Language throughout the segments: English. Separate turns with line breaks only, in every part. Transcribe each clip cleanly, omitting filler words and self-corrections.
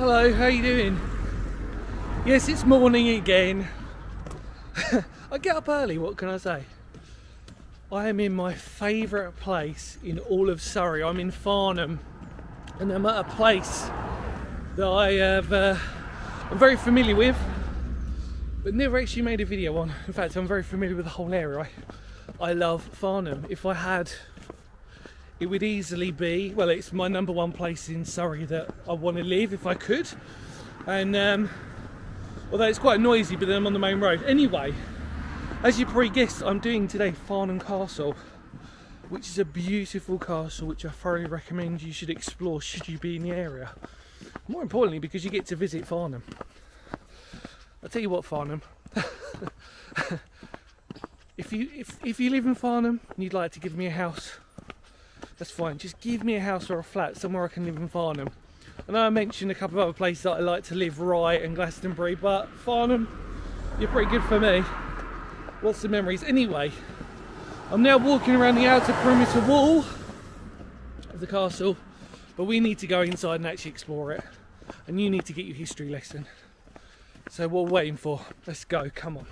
Hello, how you doing? Yes, it's morning again. I get up early, what can I say? I am in my favourite place in all of Surrey. I'm in Farnham, and I'm at a place that I'm very familiar with, but never actually made a video on. In fact, I'm very familiar with the whole area. I love Farnham. If I had, it would easily be, well, it's my #1 place in Surrey that I want to live if I could. And although it's quite noisy, but then I'm on the main road. Anyway, as you probably guessed, I'm doing today Farnham Castle, which is a beautiful castle which I thoroughly recommend you should explore should you be in the area. More importantly, because you get to visit Farnham. I'll tell you what, Farnham. If you live in Farnham and you'd like to give me a house, that's fine. Just give me a house or a flat somewhere I can live in Farnham. I know I mentioned a couple of other places that I like to live, Rye and Glastonbury, but Farnham, you're pretty good for me. Lots of memories. Anyway, I'm now walking around the outer perimeter wall of the castle, but we need to go inside and actually explore it. And you need to get your history lesson. So what we're waiting for, let's go, come on.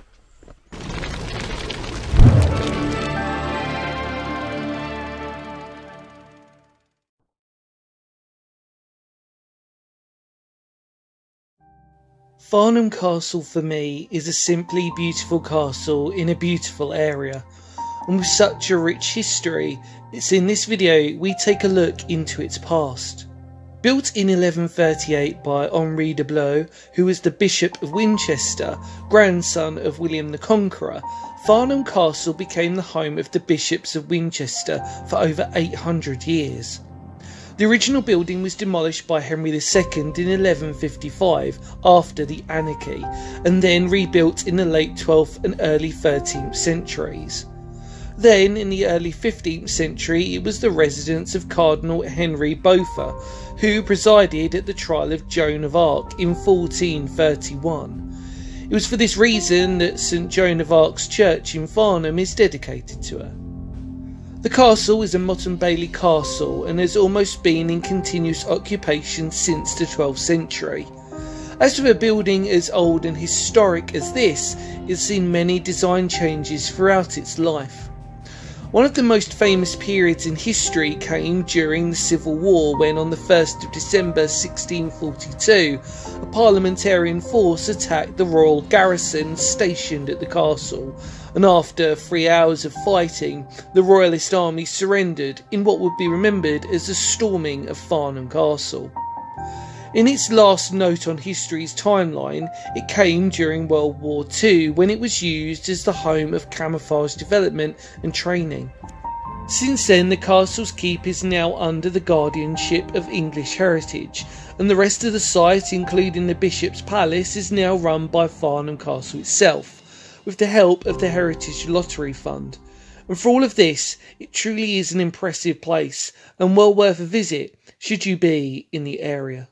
Farnham Castle for me is a simply beautiful castle in a beautiful area, and with such a rich history, it's in this video we take a look into its past. Built in 1138 by Henri de Blois, who was the Bishop of Winchester, grandson of William the Conqueror, Farnham Castle became the home of the Bishops of Winchester for over 800 years. The original building was demolished by Henry II in 1155 after the Anarchy, and then rebuilt in the late 12th and early 13th centuries. Then, in the early 15th century, it was the residence of Cardinal Henry Beaufort, who presided at the trial of Joan of Arc in 1431. It was for this reason that St Joan of Arc's church in Farnham is dedicated to her. The castle is a Motte and Bailey castle and has almost been in continuous occupation since the 12th century. As for a building as old and historic as this, it's seen many design changes throughout its life. One of the most famous periods in history came during the Civil War, when on the 1st of December 1642 a parliamentarian force attacked the royal garrison stationed at the castle, and after 3 hours of fighting the royalist army surrendered in what would be remembered as the storming of Farnham Castle. In its last note on history's timeline, it came during World War II, when it was used as the home of camouflage development and training. Since then, the castle's keep is now under the guardianship of English Heritage, and the rest of the site, including the Bishop's Palace, is now run by Farnham Castle itself, with the help of the Heritage Lottery Fund. And for all of this, it truly is an impressive place, and well worth a visit should you be in the area.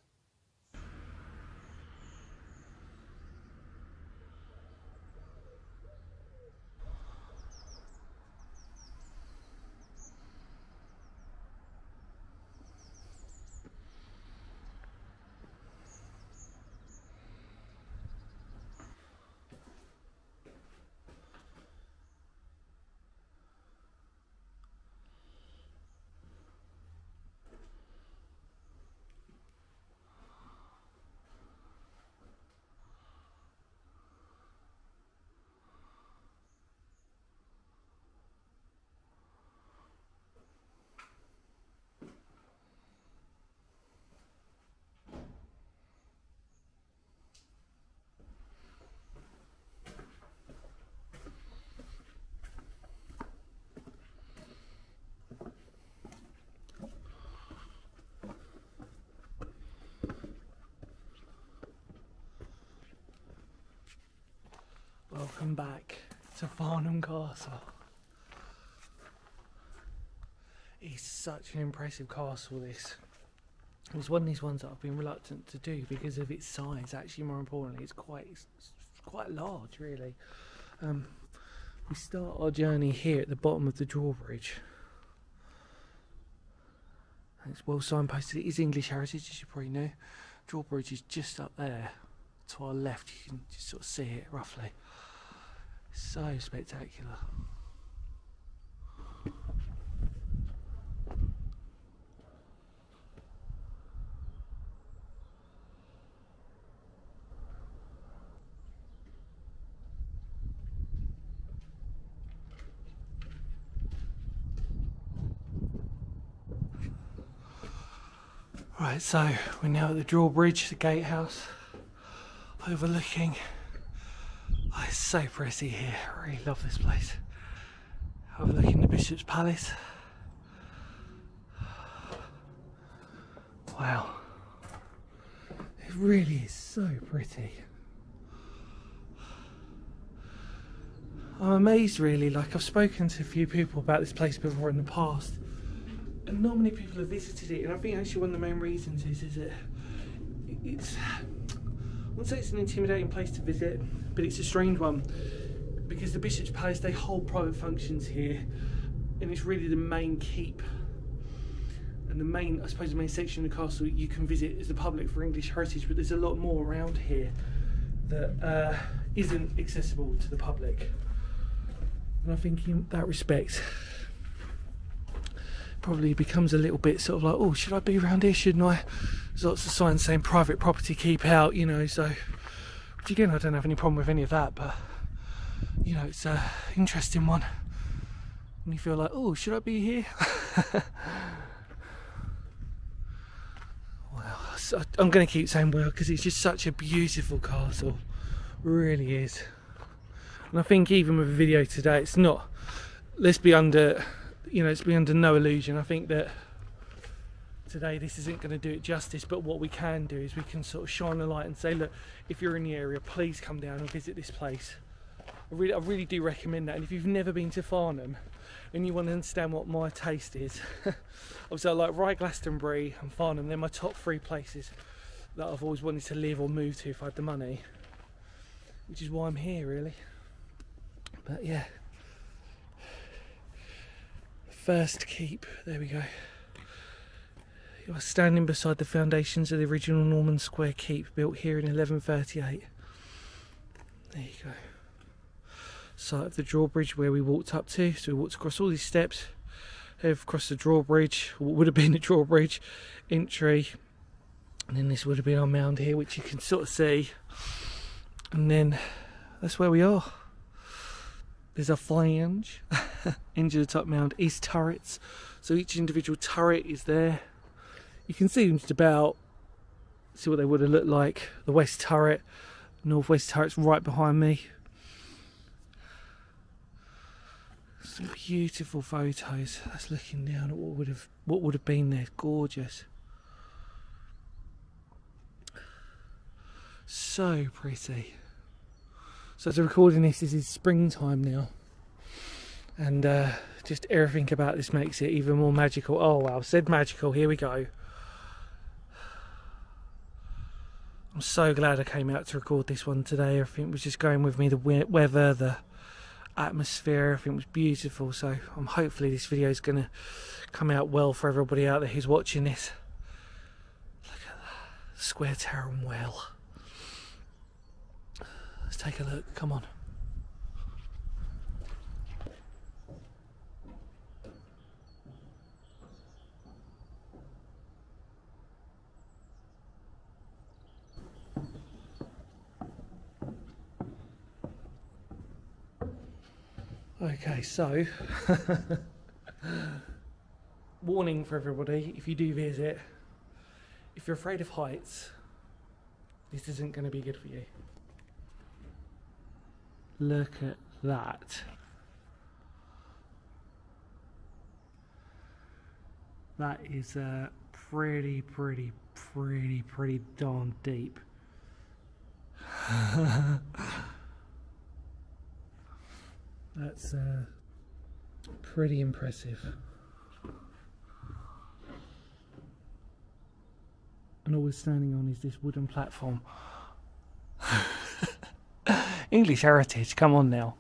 Welcome back to Farnham Castle. It's such an impressive castle, this. It's one of these ones that I've been reluctant to do because of its size. Actually, more importantly, it's quite large, really. We start our journey here at the bottom of the drawbridge. And it's well signposted. It is English heritage, as you probably know. drawbridge is just up there to our left. You can just sort of see it roughly. So spectacular. Right, so we're now at the drawbridge, the gatehouse, overlooking. Oh, it's so pretty here. I really love this place. Overlooking the Bishop's Palace. Wow, it really is so pretty. I'm amazed, really. Like, I've spoken to a few people about this place before in the past, and not many people have visited it, and I think actually one of the main reasons is that it's, I wouldn't say it's an intimidating place to visit, but it's a strange one, because the Bishop's Palace, they hold private functions here, and it's really the main keep, and the main, I suppose the main section of the castle you can visit as the public for English heritage, but there's a lot more around here that isn't accessible to the public. And I think in that respect, probably becomes a little bit sort of like, oh, should I be around here, shouldn't I? There's lots of signs saying private property, keep out, you know, so, which again, I don't have any problem with any of that, but, you know, it's an interesting one. And you feel like, oh, should I be here? Well, so I'm going to keep saying well, because it's just such a beautiful castle, it really is. And I think even with the video today, it's not, let's be under, you know, let's be under no illusion. I think that today this isn't going to do it justice, but what we can do is we can sort of shine a light and say, look, if you're in the area, please come down and visit this place. I really do recommend that. And if you've never been to Farnham and you want to understand what my taste is, obviously I like Rye, Glastonbury and Farnham. They're my top 3 places that I've always wanted to live or move to if I had the money, which is why I'm here, really. But yeah, first keep, there we go. You are standing beside the foundations of the original Norman Square keep, built here in 1138. There you go. Site of the drawbridge where we walked up to. So we walked across all these steps, have crossed the drawbridge, what would have been the drawbridge entry, and then this would have been our mound here, which you can sort of see. And then that's where we are. There's a flange, edge of the top mound is turrets. So each individual turret is there. You can see them just about, see what they would have looked like. The west turret, northwest turret's right behind me. Some beautiful photos. That's looking down at what would have been there. Gorgeous. So pretty. So as I'm recording this is springtime now, and just everything about this makes it even more magical. Oh wow, I've said magical, here we go. I'm so glad I came out to record this one today. Everything was just going with me, the weather, the atmosphere, everything was beautiful. So hopefully this video is going to come out well for everybody out there who's watching this. Look at that, Square Tower and well. Let's take a look, come on. Okay, so warning for everybody, if you do visit, if you're afraid of heights, this isn't going to be good for you. Look at that. That is pretty darn deep. That's pretty impressive. And all we're standing on is this wooden platform. English heritage, come on now.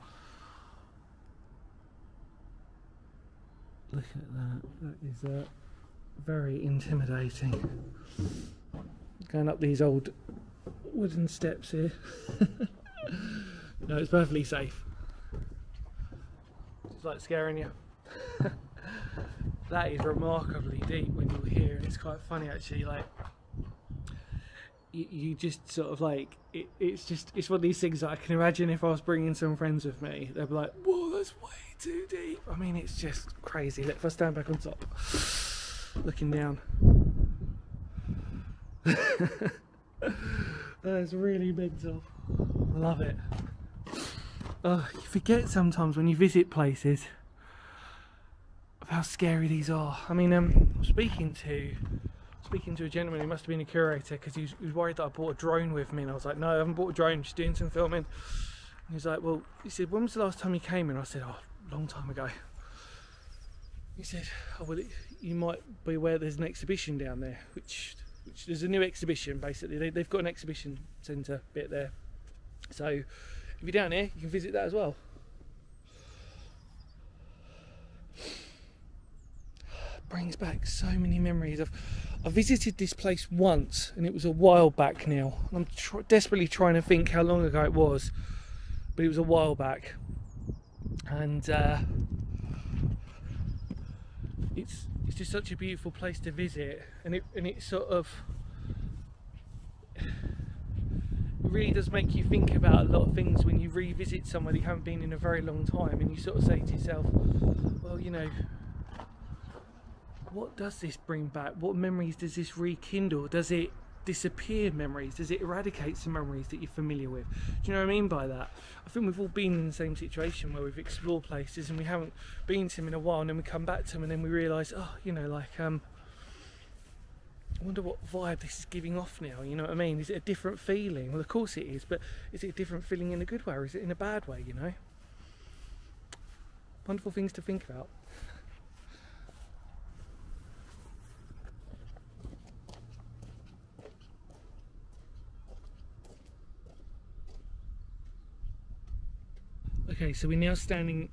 Look at that. That is very intimidating. Going up these old wooden steps here. No, it's perfectly safe. It's like scaring you. That is remarkably deep when you're here, and it's quite funny actually. Like you just sort of like it's one of these things that I can imagine if I was bringing some friends with me, they'd be like, "Whoa, that's way too deep." I mean, it's just crazy. Look, if I stand back on top, looking down. That's really mental. I love it. You forget sometimes when you visit places of how scary these are. I mean, I was speaking to a gentleman who must have been a curator, because he was worried that I brought a drone with me, and I was like, no, I haven't bought a drone, just doing some filming. And he was like, well, he said, when was the last time you came in? I said, oh, a long time ago. He said, oh, well, you might be aware there's an exhibition down there, which there's a new exhibition, basically. They've got an exhibition centre bit there. So if you're down here, you can visit that as well. Brings back so many memories. I visited this place once, and it was a while back now. I'm desperately trying to think how long ago it was, but it was a while back. And it's just such a beautiful place to visit, and it sort of, it really does make you think about a lot of things when you revisit somewhere you haven't been in a very long time, and you sort of say to yourself, well, you know, what does this bring back? What memories does this rekindle? Does it disappear memories? Does it eradicate some memories that you're familiar with? Do you know what I mean by that? I think we've all been in the same situation where we've explored places and we haven't been to them in a while, and then we come back to them and then we realise, oh, you know, like, I wonder what vibe this is giving off now, you know what I mean? Is it a different feeling? Well, of course it is, but is it a different feeling in a good way, or is it in a bad way, you know? Wonderful things to think about. Okay, so we're now standing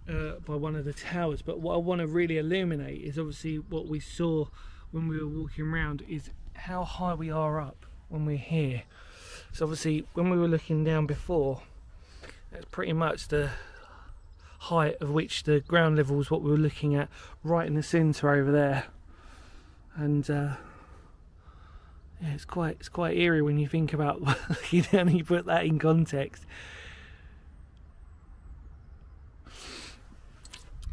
by one of the towers, but what I want to really illuminate is obviously what we saw when we were walking around, is how high we are up when we're here. So obviously when we were looking down before, that's pretty much the height of which the ground level is what we were looking at, right in the centre over there. And yeah, it's quite eerie when you think about looking down and you put that in context.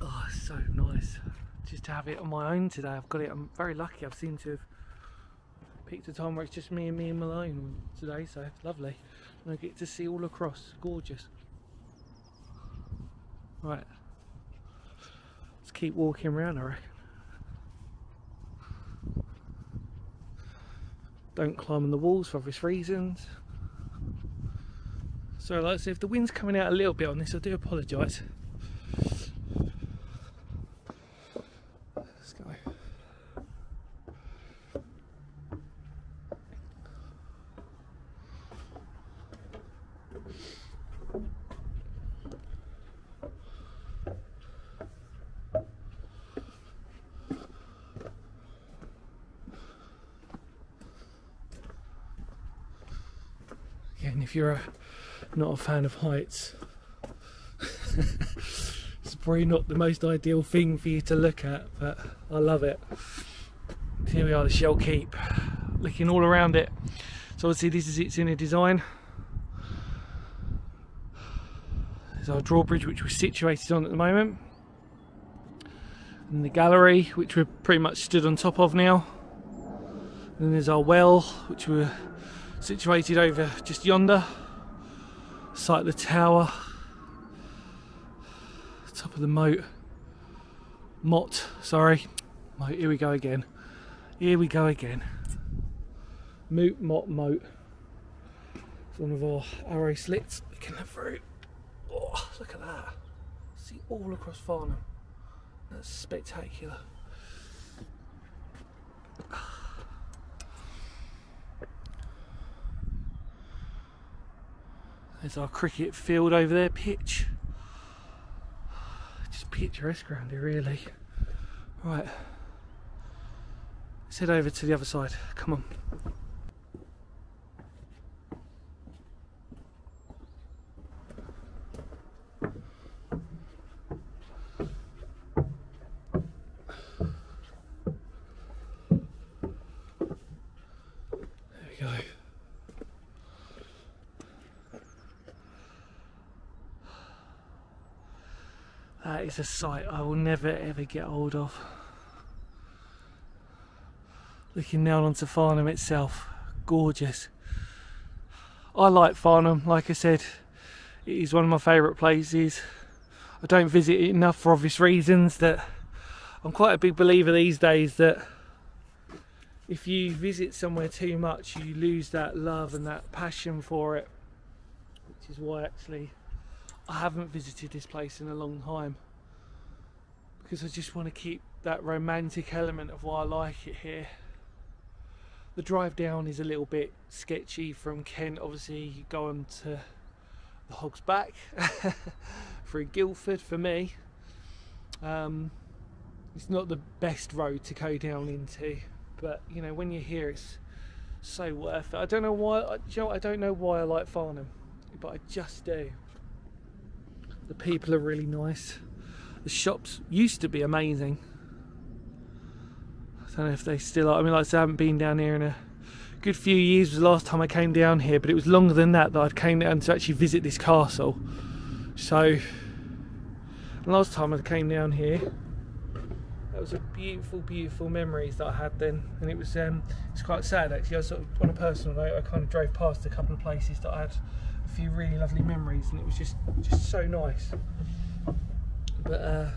Oh, it's so nice just to have it on my own today. I've got it. I'm very lucky. I've seemed to have picked a time where it's just me and Malone today, so lovely. And I get to see all across. Gorgeous. Right, let's keep walking around, I reckon. Don't climb on the walls for obvious reasons. So like I said, if the wind's coming out a little bit on this, I do apologise. Let's go. And if you're not a fan of heights, it's probably not the most ideal thing for you to look at, but I love it. Here we are, the Shell Keep, looking all around it. So obviously this is its inner design. There's our drawbridge, which we're situated on at the moment, and the gallery, which we're pretty much stood on top of now. And then there's our well, which we're situated over just yonder, site of the tower, top of the moat, sorry, moat, here we go again, moat. It's one of our arrow slits, looking through. Oh, look at that, see all across Farnham, that's spectacular. There's our cricket field over there, pitch. Just picturesque around here, really. Right, let's head over to the other side. Come on. That is a sight I will never ever get hold of. Looking down onto Farnham itself, gorgeous. I like Farnham, like I said, it is one of my favourite places. I don't visit it enough for obvious reasons. That I'm quite a big believer these days that if you visit somewhere too much, you lose that love and that passion for it. Which is why actually I haven't visited this place in a long time, because I just want to keep that romantic element of why I like it here. The drive down is a little bit sketchy from Kent. Obviously you go on to the Hog's Back through Guildford for me. It's not the best road to go down into, but you know, when you're here it's so worth it. I don't know why, I don't know why I like Farnham, but I just do. The people are really nice. The shops used to be amazing. I don't know if they still are. I mean, like I said, I haven't been down here in a good few years. Was the last time I came down here, but it was longer than that I came down to actually visit this castle. So the last time I came down here, that was a beautiful memories that I had then, and it's quite sad actually. I sort of, on a personal note, I kind of drove past a couple of places that I had a few really lovely memories, and it was just so nice. But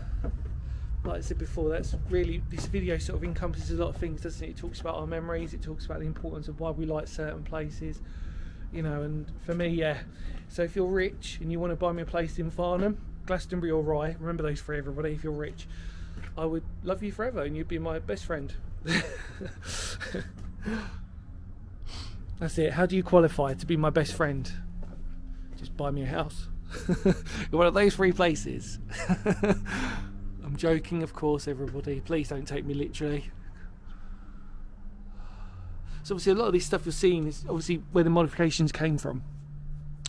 like I said before, that's really, this video sort of encompasses a lot of things, doesn't it? It talks about our memories, it talks about the importance of why we like certain places, you know. And for me, yeah, so if you're rich and you want to buy me a place in Farnham, Glastonbury or Rye, remember those three, everybody. If you're rich, I would love you forever and you'd be my best friend. That's it. How do you qualify to be my best friend? Just buy me a house. One of those three places. I'm joking, of course, everybody. Please don't take me literally. So obviously a lot of this stuff you're seeing is obviously where the modifications came from.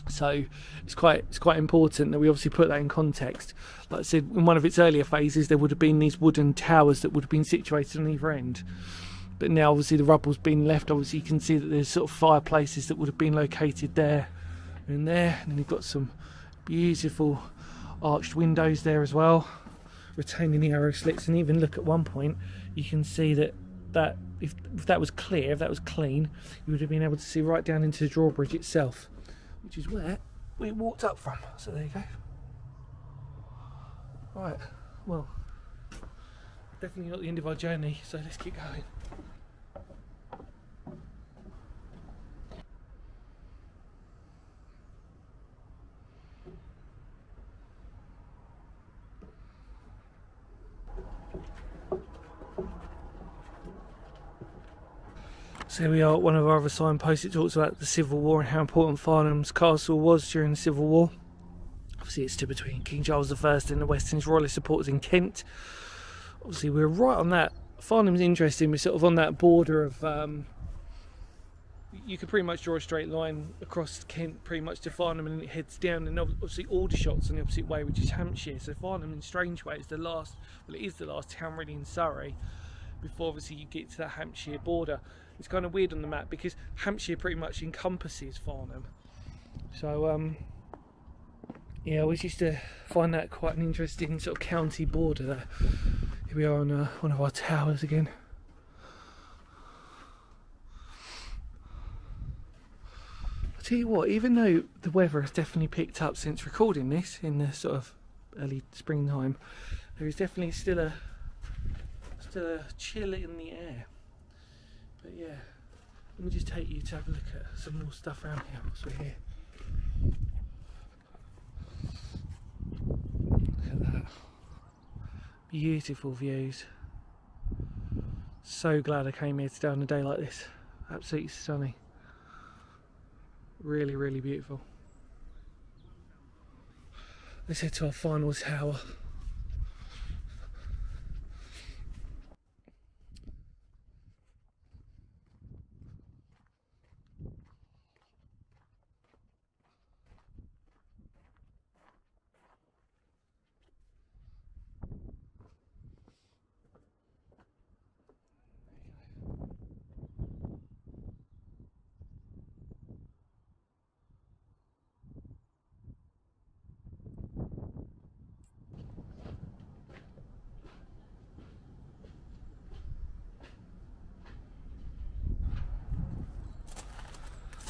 So it's quite important that we obviously put that in context. Like I said, in one of its earlier phases there would have been these wooden towers that would have been situated on either end. But now obviously the rubble's been left. Obviously you can see that there's sort of fireplaces that would have been located there and there. And then you've got some beautiful arched windows there as well, retaining the arrow slits. And even look, at one point you can see that if that was clear, if that was clean, you would have been able to see right down into the drawbridge itself, which is where we walked up from. So there you go. Right, well, definitely not the end of our journey, so let's keep going. So here we are at one of our other signposts. It talks about the Civil War and how important Farnham's Castle was during the Civil War. Obviously it stood between King Charles I and the West End's Royalist supporters in Kent. Obviously we're right on that. Farnham's interesting, we're sort of on that border of, you could pretty much draw a straight line across Kent pretty much to Farnham, and it heads down, and obviously Aldershot's on the opposite way, which is Hampshire. So Farnham in a strange way is the last, well, it is the last town really in Surrey before obviously you get to that Hampshire border. It's kind of weird on the map because Hampshire pretty much encompasses Farnham. So yeah, I always used to find that quite an interesting sort of county border there. Here we are on one of our towers again. I'll tell you what, even though the weather has definitely picked up since recording this in the sort of early springtime, there is definitely still a chill in the air. But yeah, let me just take you to have a look at some more stuff around here whilst we're here. Look at that. Beautiful views. So glad I came here today on a day like this. Absolutely stunning. Really, really beautiful. Let's head to our final tower.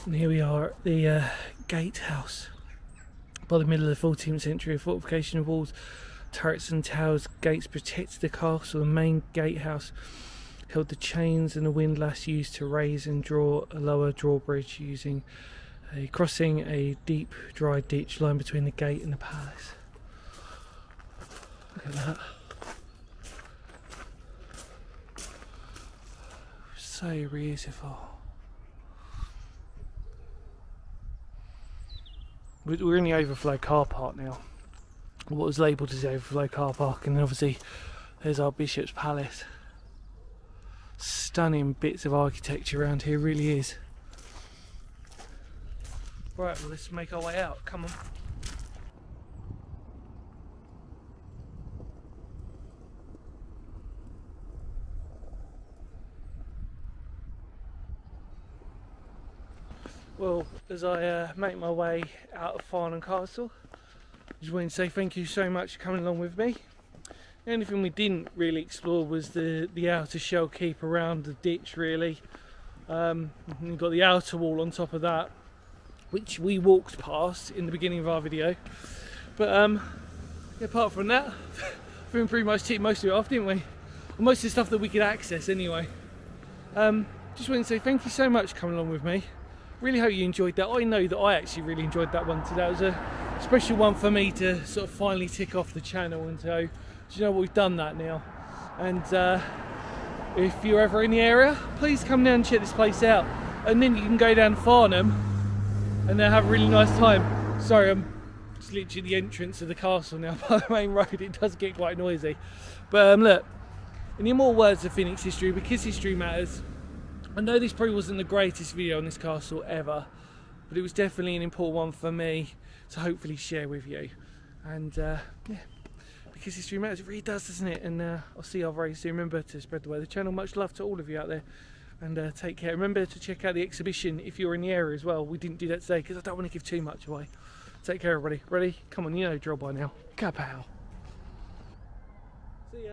And here we are at the gatehouse. By the middle of the 14th century, a fortification of walls, turrets and towers, gates protected the castle. The main gatehouse held the chains and the windlass used to raise and draw a lower drawbridge using crossing a deep dry ditch lying between the gate and the palace. Look at that. So beautiful. We're in the overflow car park now. What was labelled as the overflow car park, and then obviously there's our Bishop's Palace. Stunning bits of architecture around here, really is. Right, well, let's make our way out. Come on. Well, as I make my way out of Farnham Castle, I just wanted to say thank you so much for coming along with me. The only thing we didn't really explore was the outer shell keep around the ditch, really. You've got the outer wall on top of that, which we walked past in the beginning of our video. But apart from that, I think we pretty much ticked most of it off, didn't we? Well, most of the stuff that we could access anyway. Just wanted to say thank you so much for coming along with me. Really hope you enjoyed that. I know that I actually really enjoyed that one today. It was a special one for me to sort of finally tick off the channel and go, do you know what, we've done that now. And if you're ever in the area, please come down and check this place out. And then you can go down Farnham and then have a really nice time. Sorry, I'm just literally the entrance of the castle now by the main road. It does get quite noisy. But look, in the more words of Phoenix history, because history matters, I know this probably wasn't the greatest video on this castle ever, but it was definitely an important one for me to hopefully share with you. And yeah, because history matters, it really does, doesn't it? And I'll see you all very soon. Remember to spread the word of the channel. Much love to all of you out there, and take care. Remember to check out the exhibition if you're in the area as well. We didn't do that today because I don't want to give too much away. Take care, everybody. Ready? Come on, you know the drill by now. Kapow. See ya.